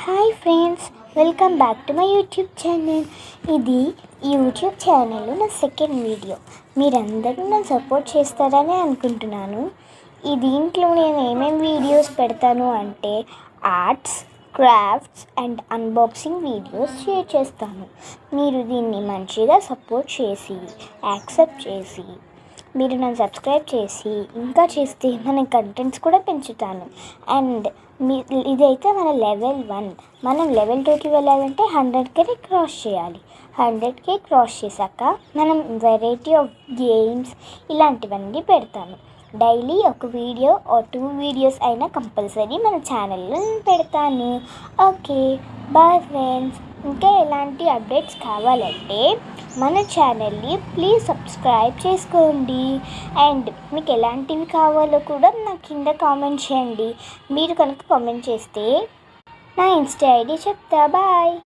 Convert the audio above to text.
Hi friends, welcome back to my YouTube channel. ఇది YouTube ఛానల్లో నా సెకండ్ వీడియో. మీరందరూ నన్ను సపోర్ట్ చేస్తారని అనుకుంటున్నాను. దీంట్లో నేను ఏమేమి వీడియోస్ పెడతాను అంటే arts, crafts and unboxing videos share చేస్తాను. మీరు దీన్ని మంచిగా సపోర్ట్ చేసి యాక్సెప్ట్ చేసి మీరు నన్ను సబ్స్క్రైబ్ చేసి ఇంకా చేస్తే మన కంటెంట్స్ కూడా పెంచుతాను. అండ్ ఇదైతే మన లెవెల్ 1. మనం లెవెల్ 2కి వెళ్ళాలంటే 100K క్రాస్ చేయాలి. 100K క్రాస్ చేశాక మనం వెరైటీ ఆఫ్ గేమ్స్ ఇలాంటివన్నీ పెడతాను. డైలీ ఒక వీడియో ఆర్ 2 వీడియోస్ అయినా కంపల్సరీ మన ఛానల్లో నేను పెడతాను. Okay, bye friends. ఇంకా ఎలాంటి అప్డేట్స్ కావాలంటే మన ఛానల్ని ప్లీజ్ సబ్స్క్రైబ్ చేసుకోండి. అండ్ మీకు ఎలాంటివి కావాలో కూడా నా కింద కామెంట్ చేయండి. మీరు కనుక కామెంట్ చేస్తే నా ఇన్స్టా ఐడి చెప్తా. బాయ్.